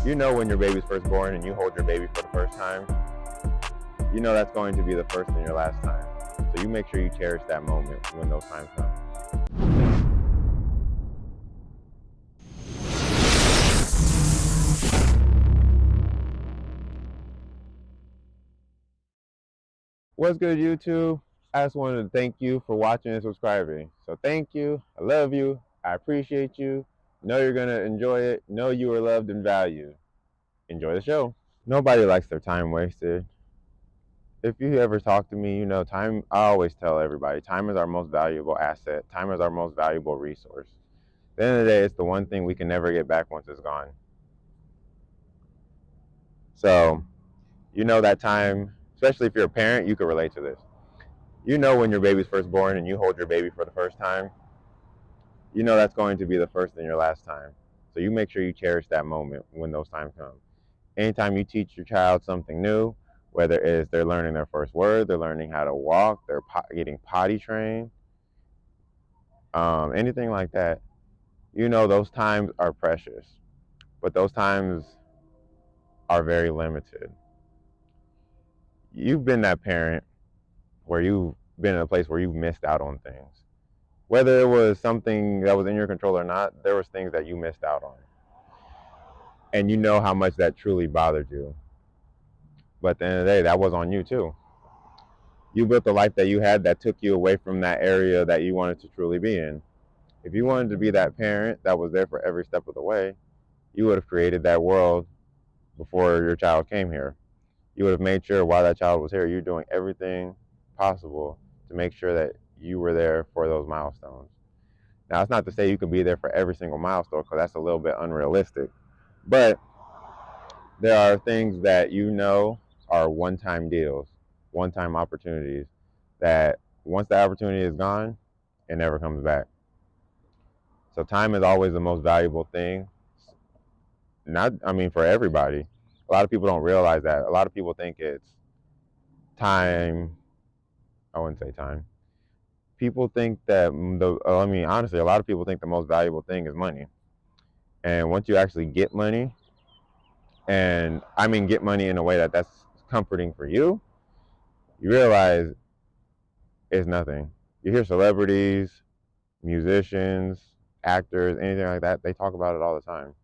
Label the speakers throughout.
Speaker 1: You know when your baby's first born and you hold your baby for the first time, you know that's going to be the first and your last time. So you make sure you cherish that moment when those times come. What's good, YouTube? I just wanted to thank you for watching and subscribing. So thank you. I love you. I appreciate you. Know you're going to enjoy it. Know you are loved and valued. Enjoy the show. Nobody likes their time wasted. If you ever talk to me, you know time. I always tell everybody time is our most valuable asset. Time is our most valuable resource. At the end of the day, it's the one thing we can never get back once it's gone. So, you know that time, especially if you're a parent, you can relate to this. You know when your baby's first born and you hold your baby for the first time, you know that's going to be the first and your last time. So you make sure you cherish that moment when those times come. Anytime you teach your child something new, whether it's they're learning their first word, they're learning how to walk, they're getting potty trained, anything like that, you know those times are precious, but those times are very limited. You've been that parent where you've been in a place where you've missed out on things. Whether it was something that was in your control or not, there was things that you missed out on. And you know how much that truly bothered you. But at the end of the day, that was on you too. You built the life that you had that took you away from that area that you wanted to truly be in. If you wanted to be that parent that was there for every step of the way, you would have created that world before your child came here. You would have made sure while that child was here, you're doing everything possible to make sure that you were there for those milestones. Now, it's not to say you can be there for every single milestone because that's a little bit unrealistic. But there are things that you know are one-time deals, one-time opportunities that once the opportunity is gone, it never comes back. So time is always the most valuable thing. For everybody. A lot of people don't realize that. A lot of people think it's time. I wouldn't say time. People think that honestly, a lot of people think the most valuable thing is money. And once you actually get money, and get money in a way that's comforting for you, you realize it's nothing. You hear celebrities, musicians, actors, anything like that, they talk about it all the time.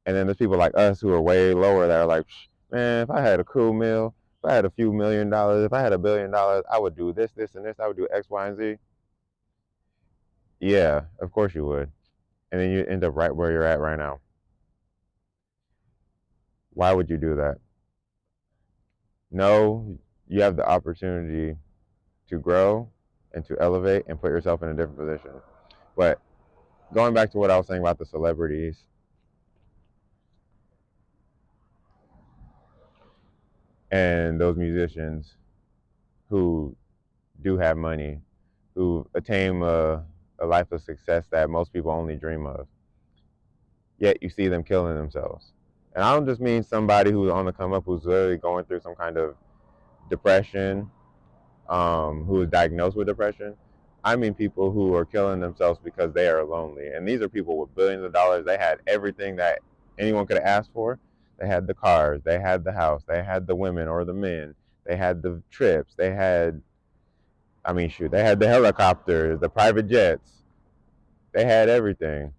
Speaker 1: And then there's people like us who are way lower that are like, man, if I had a cool meal, if I had a few $1 million, if I had $1 billion, I would do this, this, and this. I would do X, Y, and Z. Yeah, of course you would. And then you end up right where you're at right now. Why would you do that? No, you have the opportunity to grow and to elevate and put yourself in a different position. But going back to what I was saying about the celebrities, and those musicians who do have money, who attain a life of success that most people only dream of, yet you see them killing themselves. And I don't just mean somebody who's on the come up who's literally going through some kind of depression, who is diagnosed with depression. I mean people who are killing themselves because they are lonely. And these are people with billions of dollars. They had everything that anyone could have asked for. They had the cars, they had the house, they had the women or the men, they had the trips, they had, they had the helicopters, the private jets, they had everything.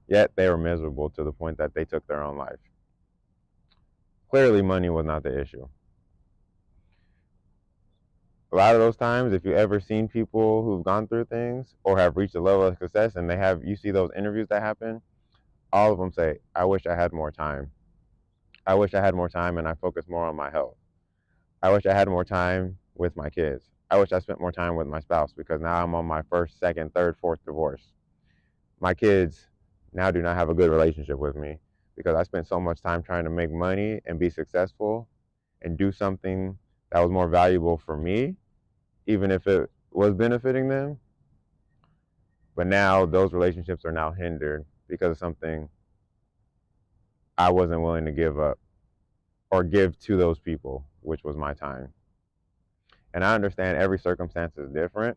Speaker 1: Yet they were miserable to the point that they took their own life. Clearly, money was not the issue. A lot of those times, if you ever seen people who've gone through things or have reached a level of success and you see those interviews that happen, all of them say, I wish I had more time. I wish I had more time and I focused more on my health. I wish I had more time with my kids. I wish I spent more time with my spouse because now I'm on my first, second, third, fourth divorce. My kids now do not have a good relationship with me because I spent so much time trying to make money and be successful and do something that was more valuable for me, even if it was benefiting them. But now those relationships are now hindered because of something I wasn't willing to give up or give to those people, which was my time. And I understand every circumstance is different.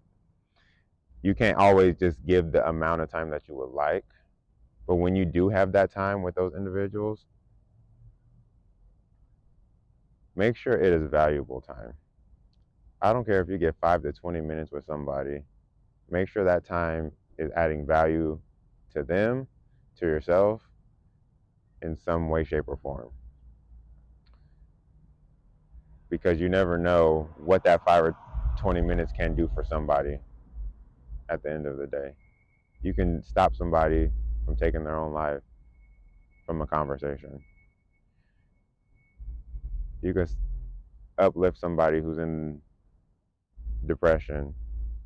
Speaker 1: You can't always just give the amount of time that you would like. But when you do have that time with those individuals, make sure it is valuable time. I don't care if you get 5 to 20 minutes with somebody. Make sure that time is adding value to them, to yourself, in some way, shape, or form. Because you never know what that 5 or 20 minutes can do for somebody at the end of the day. You can stop somebody from taking their own life from a conversation. You can uplift somebody who's in depression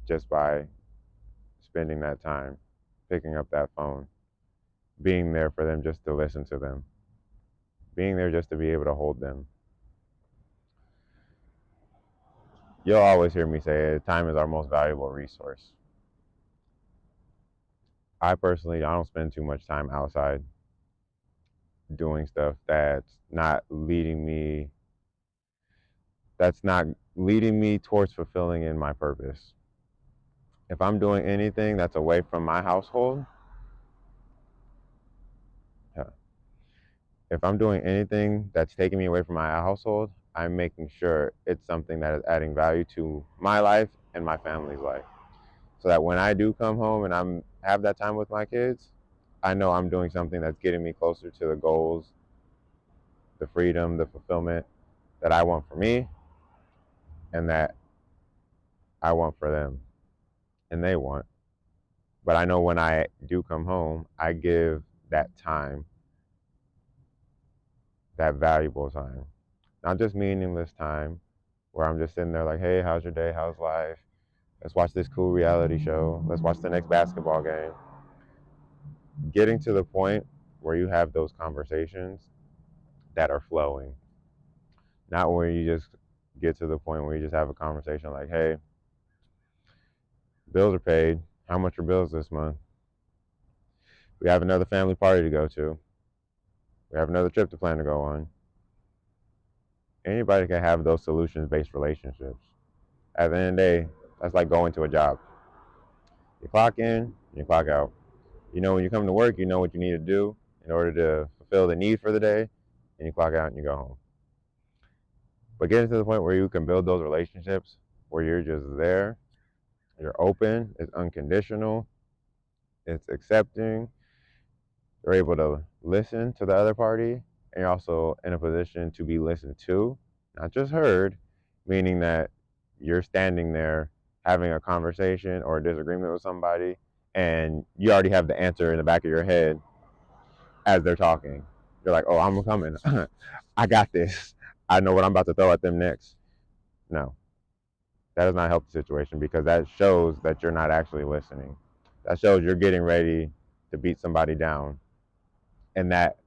Speaker 1: just by spending that time, picking up that phone, being there for them just to listen to them, being there just to be able to hold them. You'll always hear me say time is our most valuable resource. I personally, I don't spend too much time outside doing stuff that's not leading me towards fulfilling in my purpose. If I'm doing anything that's away from my household, if I'm doing anything that's taking me away from my household, I'm making sure it's something that is adding value to my life and my family's life. So that when I do come home and I'm have that time with my kids, I know I'm doing something that's getting me closer to the goals, the freedom, the fulfillment that I want for me and that I want for them and they want. But I know when I do come home, I give that time, that valuable time. Not just meaningless time where I'm just sitting there like, hey, how's your day? How's life? Let's watch this cool reality show. Let's watch the next basketball game. Getting to the point where you have those conversations that are flowing, not where you just get to the point where you just have a conversation like, hey, bills are paid. How much are bills this month? We have another family party to go to. We have another trip to plan to go on. Anybody can have those solutions based relationships. At the end of the day, that's like going to a job. You clock in, you clock out. You know when you come to work, you know what you need to do in order to fulfill the need for the day, and you clock out and you go home. But getting to the point where you can build those relationships where you're just there, you're open, it's unconditional, it's accepting, you're able to listen to the other party, and you're also in a position to be listened to, not just heard, meaning that you're standing there having a conversation or a disagreement with somebody, and you already have the answer in the back of your head as they're talking. You're like, oh, I'm coming. I got this. I know what I'm about to throw at them next. No, that does not help the situation because that shows that you're not actually listening. That shows you're getting ready to beat somebody down, and that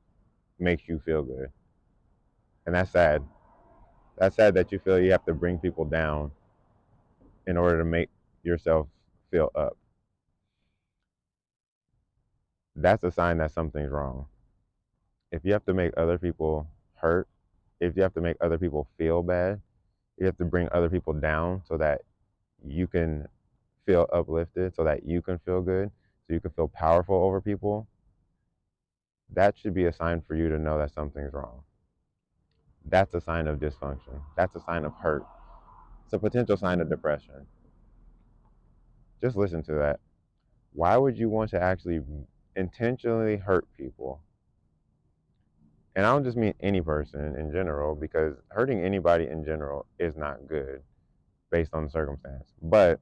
Speaker 1: makes you feel good. And that's sad. That's sad that you feel you have to bring people down in order to make yourself feel up. That's a sign that something's wrong. If you have to make other people hurt, if you have to make other people feel bad, you have to bring other people down so that you can feel uplifted, so that you can feel good, so you can feel powerful over people, that should be a sign for you to know that something's wrong. That's a sign of dysfunction. That's a sign of hurt. It's a potential sign of depression. Just listen to that. Why would you want to actually intentionally hurt people? And I don't just mean any person in general, because hurting anybody in general is not good based on the circumstance. But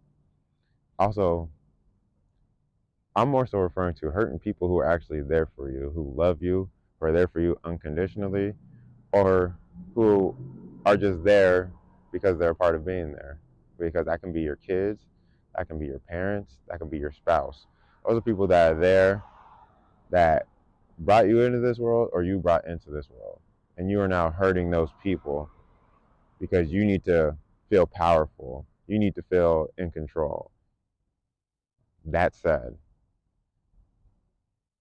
Speaker 1: also, I'm more so referring to hurting people who are actually there for you, who love you, who are there for you unconditionally, or who are just there because they're a part of being there. Because that can be your kids, that can be your parents, that can be your spouse. Those are people that are there that brought you into this world or you brought into this world. And you are now hurting those people because you need to feel powerful. You need to feel in control. That's sad.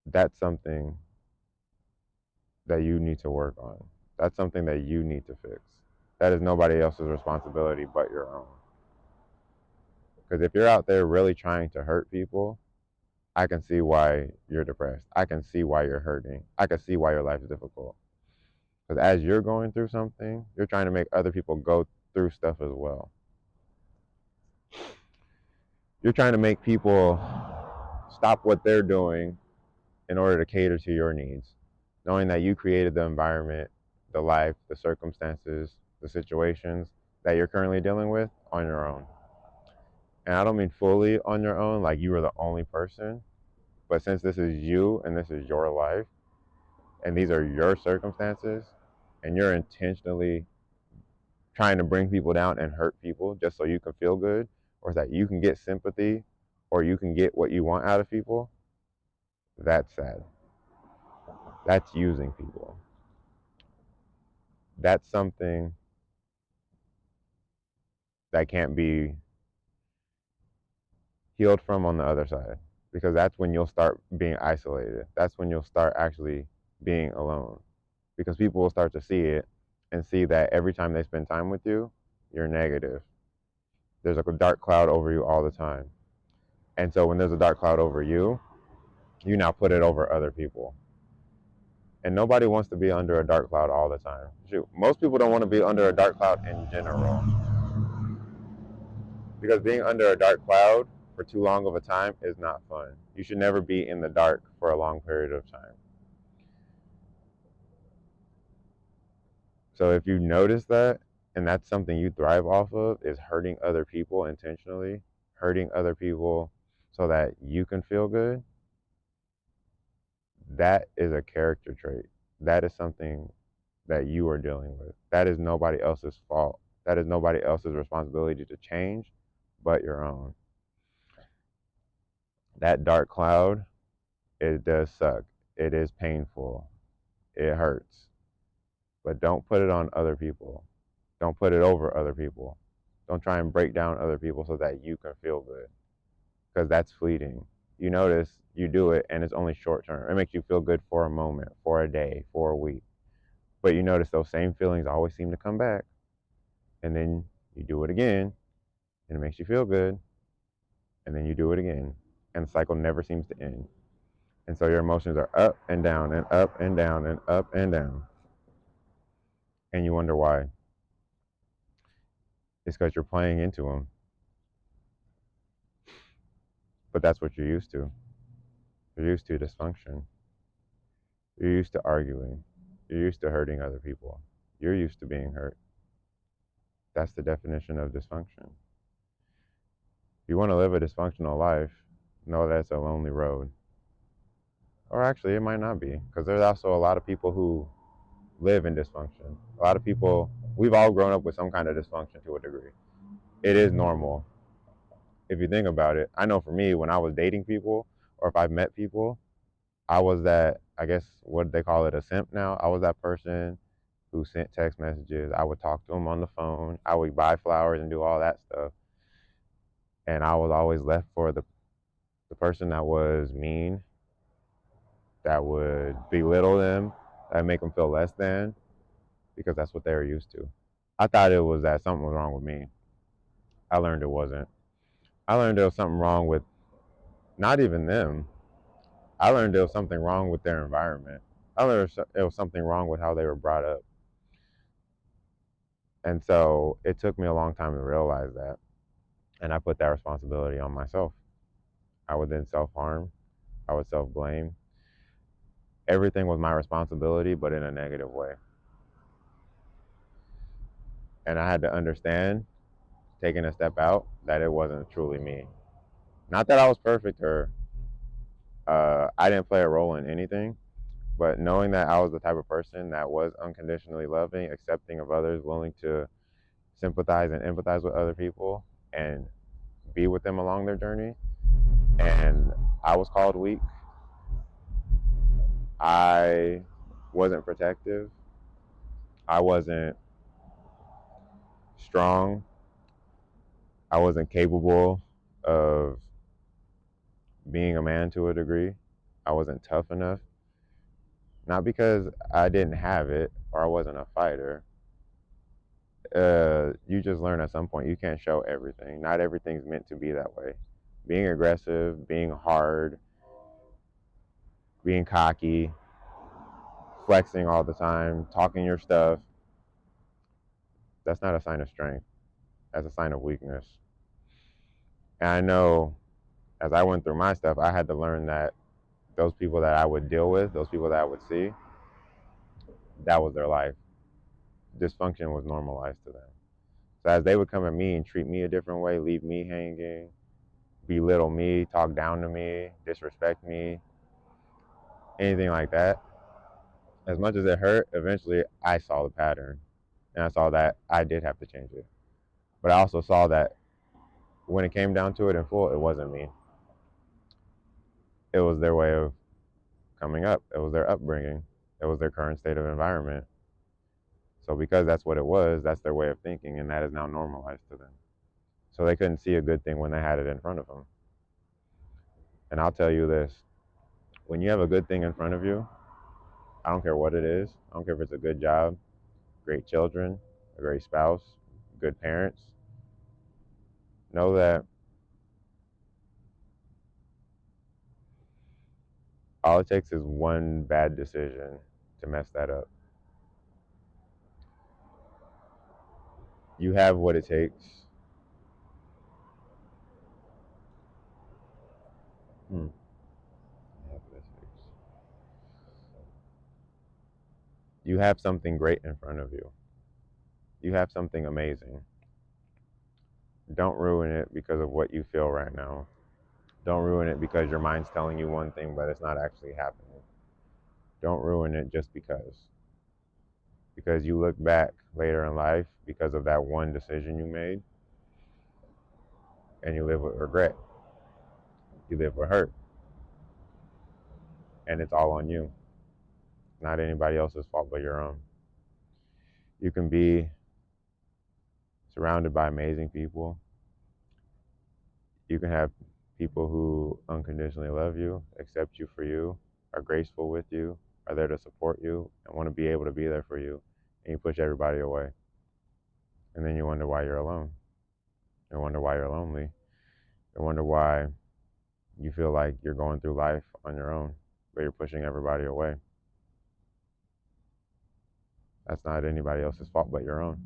Speaker 1: That's something that you need to work on. That's something that you need to fix. That is nobody else's responsibility but your own. Because if you're out there really trying to hurt people, I can see why you're depressed. I can see why you're hurting. I can see why your life is difficult. Because as you're going through something, you're trying to make other people go through stuff as well. You're trying to make people stop what they're doing in order to cater to your needs, knowing that you created the environment, the life, the circumstances, the situations that you're currently dealing with on your own. And I don't mean fully on your own, like you were the only person, but since this is you and this is your life and these are your circumstances and you're intentionally trying to bring people down and hurt people just so you can feel good or that you can get sympathy or you can get what you want out of people, that's sad. That's using people. That's something that can't be healed from on the other side because that's when you'll start being isolated. That's when you'll start actually being alone because people will start to see it and see that every time they spend time with you, you're negative. There's like a dark cloud over you all the time. And so when there's a dark cloud over you, you now put it over other people. And nobody wants to be under a dark cloud all the time. Shoot, most people don't want to be under a dark cloud in general. Because being under a dark cloud for too long of a time is not fun. You should never be in the dark for a long period of time. So if you notice that, and that's something you thrive off of, is hurting other people intentionally, hurting other people so that you can feel good, that is a character trait. That is something that you are dealing with. That is nobody else's fault. That is nobody else's responsibility to change but your own. That dark cloud, it does suck. It is painful. It hurts. But don't put it on other people. Don't put it over other people. Don't try and break down other people so that you can feel good. Because that's fleeting. You notice you do it and it's only short term. It makes you feel good for a moment, for a day, for a week. But you notice those same feelings always seem to come back. And then you do it again and it makes you feel good. And then you do it again. And the cycle never seems to end. And so your emotions are up and down and up and down and up and down. And you wonder why. It's because you're playing into them. But that's what you're used to. You're used to dysfunction. You're used to arguing. You're used to hurting other people. You're used to being hurt. That's the definition of dysfunction. If you want to live a dysfunctional life, know that it's a lonely road. Or actually, it might not be, because there's also a lot of people who live in dysfunction. A lot of people, we've all grown up with some kind of dysfunction to a degree. It is normal. If you think about it, I know for me, when I was dating people, or if I've met people, I was that, I guess, what they call it, a simp now. I was that person who sent text messages. I would talk to them on the phone. I would buy flowers and do all that stuff. And I was always left for the person that was mean, that would belittle them, that make them feel less than, because that's what they were used to. I thought it was that something was wrong with me. I learned it wasn't. I learned there was something wrong with not even them. I learned there was something wrong with their environment. I learned there was something wrong with how they were brought up. And so it took me a long time to realize that. And I put that responsibility on myself. I would then self harm, I would self blame. Everything was my responsibility, but in a negative way. And I had to understand, taking a step out, that it wasn't truly me. Not that I was perfect or I didn't play a role in anything, but knowing that I was the type of person that was unconditionally loving, accepting of others, willing to sympathize and empathize with other people and be with them along their journey. And I was called weak. I wasn't protective. I wasn't strong. I wasn't capable of being a man to a degree. I wasn't tough enough. Not because I didn't have it or I wasn't a fighter. You just learn at some point you can't show everything. Not everything's meant to be that way. Being aggressive, being hard, being cocky, flexing all the time, talking your stuff, that's not a sign of strength. That's a sign of weakness. And I know as I went through my stuff, I had to learn that those people that I would deal with, those people that I would see, that was their life. Dysfunction was normalized to them. So as they would come at me and treat me a different way, leave me hanging, belittle me, talk down to me, disrespect me, anything like that, as much as it hurt, eventually I saw the pattern. And I saw that I did have to change it. But I also saw that when it came down to it in full, it wasn't me. It was their way of coming up. It was their upbringing. It was their current state of environment. So because that's what it was, that's their way of thinking, and that is now normalized to them. So they couldn't see a good thing when they had it in front of them. And I'll tell you this, when you have a good thing in front of you, I don't care what it is. I don't care if it's a good job, great children, a great spouse, good parents. Know that all it takes is one bad decision to mess that up. You have what it takes. Hmm. You have something great in front of you. You have something amazing. Don't ruin it because of what you feel right now. Don't ruin it because your mind's telling you one thing, but it's not actually happening. Don't ruin it just because. Because you look back later in life because of that one decision you made, and you live with regret. You live with hurt. And it's all on you. Not anybody else's fault but your own. You can be surrounded by amazing people. You can have people who unconditionally love you, accept you for you, are graceful with you, are there to support you, and want to be able to be there for you. And you push everybody away. And then you wonder why you're alone. You wonder why you're lonely. You wonder why you feel like you're going through life on your own, but you're pushing everybody away. That's not anybody else's fault but your own.